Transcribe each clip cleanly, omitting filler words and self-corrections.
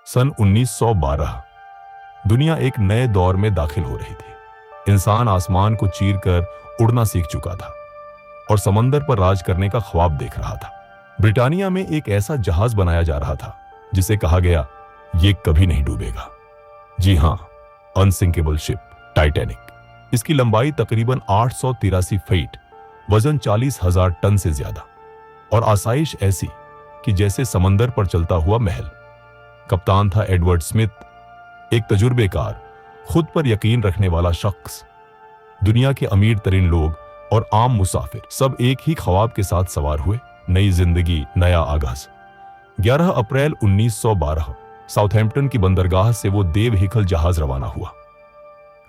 सन 1912 दुनिया एक नए दौर में दाखिल हो रही थी। इंसान आसमान को चीरकर उड़ना सीख चुका था और समंदर पर राज करने का ख्वाब देख रहा था। ब्रिटानिया में एक ऐसा जहाज बनाया जा रहा था जिसे कहा गया ये कभी नहीं डूबेगा। जी हां, अनसिंकेबल शिप टाइटैनिक। इसकी लंबाई तकरीबन 883 फीट, वजन 40,000 टन से ज्यादा और आसाइश ऐसी कि जैसे समंदर पर चलता हुआ महल। कप्तान था एडवर्ड स्मिथ, एक तजुर्बेकार, खुद पर यकीन रखने वाला शख्स। दुनिया के अमीर तरीन लोग और आम मुसाफिर सब एक ही ख्वाब के साथ सवार हुए। नई जिंदगी, नया आगाज। 11 अप्रैल 1912 साउथहैम्पटन की बंदरगाह से वो देवहिखल जहाज रवाना हुआ।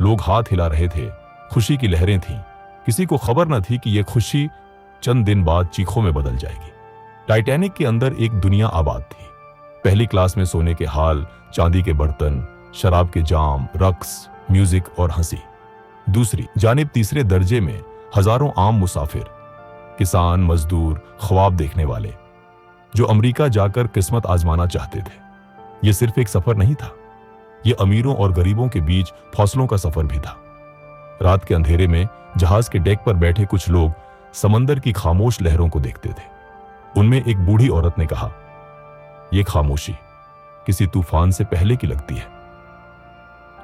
लोग हाथ हिला रहे थे, खुशी की लहरें थीं। किसी को खबर न थी कि यह खुशी चंद दिन बाद चीखों में बदल जाएगी। टाइटैनिक के अंदर एक दुनिया आबाद थी। पहली क्लास में सोने के हाल, चांदी के बर्तन, शराब के जाम, रक्स, म्यूजिक और हंसी। दूसरी जानिब तीसरे दर्जे में हजारों आम मुसाफिर, किसान, मजदूर, ख्वाब देखने वाले जो अमेरिका जाकर किस्मत आजमाना चाहते थे। यह सिर्फ एक सफर नहीं था, यह अमीरों और गरीबों के बीच फौसलों का सफर भी था। रात के अंधेरे में जहाज के डेक पर बैठे कुछ लोग समंदर की खामोश लहरों को देखते थे। उनमें एक बूढ़ी औरत ने कहा, यह खामोशी किसी तूफान से पहले की लगती है।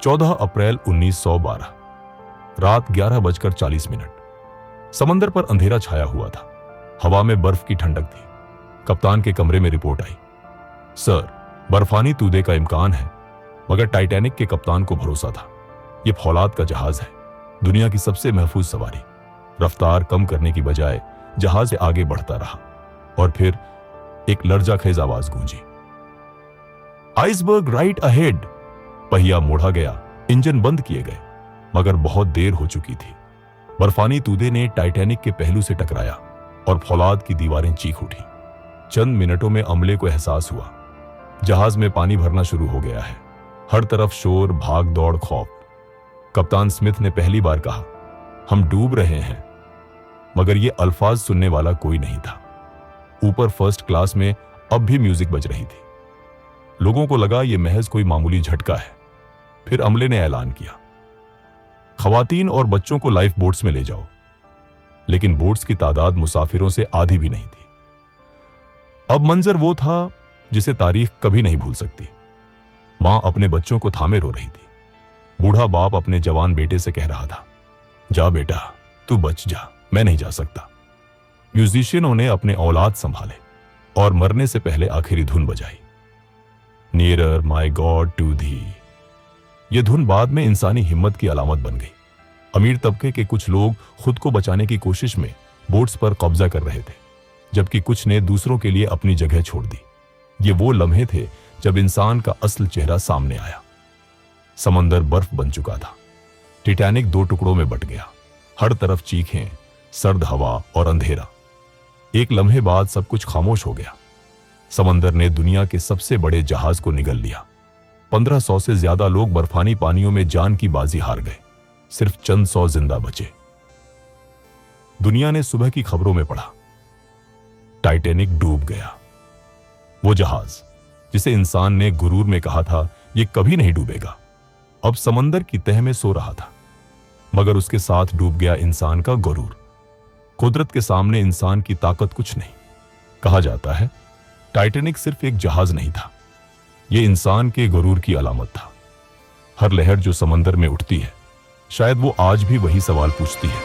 14 अप्रैल 1912 रात 11:40। समंदर पर अंधेरा छाया हुआ था। हवा में बर्फ की ठंडक थी। कप्तान के कमरे में रिपोर्ट आई, सर, बर्फानी तूदे का इम्कान है। मगर टाइटैनिक के कप्तान को भरोसा था, यह फौलाद का जहाज है, दुनिया की सबसे महफूज सवारी। रफ्तार कम करने की बजाय जहाज आगे बढ़ता रहा और फिर एक लर्जाखेज आवाज गूंजी, आइसबर्ग राइट अहेड। पहिया मोड़ा गया, इंजन बंद किए गए, मगर बहुत देर हो चुकी थी। बर्फानी तूदे ने टाइटैनिक के पहलू से टकराया और फौलाद की दीवारें चीख उठी। चंद मिनटों में अमले को एहसास हुआ, जहाज में पानी भरना शुरू हो गया है। हर तरफ शोर, भाग दौड़, खौफ। कप्तान स्मिथ ने पहली बार कहा, हम डूब रहे हैं। मगर यह अल्फाज सुनने वाला कोई नहीं था। ऊपर फर्स्ट क्लास में अब भी म्यूजिक बज रही थी। लोगों को लगा यह महज कोई मामूली झटका है। फिर अमले ने ऐलान किया, खवातीन और बच्चों को लाइफ बोट्स में ले जाओ। लेकिन बोट्स की तादाद मुसाफिरों से आधी भी नहीं थी। अब मंजर वो था जिसे तारीख कभी नहीं भूल सकती। मां अपने बच्चों को थामे रो रही थी। बूढ़ा बाप अपने जवान बेटे से कह रहा था, जा बेटा, तू बच जा, मैं नहीं जा सकता। म्यूजिशियनों ने अपने औलाद संभाले और मरने से पहले आखिरी धुन बजाई, nearer my God to thee. यह धुन बाद में इंसानी हिम्मत की अलामत बन गई। अमीर तबके के कुछ लोग खुद को बचाने की कोशिश में बोट्स पर कब्जा कर रहे थे, जबकि कुछ ने दूसरों के लिए अपनी जगह छोड़ दी। ये वो लम्हे थे जब इंसान का असल चेहरा सामने आया। समंदर बर्फ बन चुका था। टाइटैनिक 2 टुकड़ों में बट गया। हर तरफ चीखें, सर्द हवा और अंधेरा। एक लम्हे बाद सब कुछ खामोश हो गया। समंदर ने दुनिया के सबसे बड़े जहाज को निगल लिया। 1500 से ज्यादा लोग बर्फानी पानियों में जान की बाजी हार गए। सिर्फ चंद 100 जिंदा बचे। दुनिया ने सुबह की खबरों में पढ़ा, टाइटैनिक डूब गया। वो जहाज जिसे इंसान ने गुरूर में कहा था यह कभी नहीं डूबेगा, अब समंदर की तह में सो रहा था। मगर उसके साथ डूब गया इंसान का गुरूर। कुदरत के सामने इंसान की ताकत कुछ नहीं। कहा जाता है टाइटैनिक सिर्फ एक जहाज नहीं था, यह इंसान के गुरूर की अलामत था। हर लहर जो समंदर में उठती है, शायद वो आज भी वही सवाल पूछती है,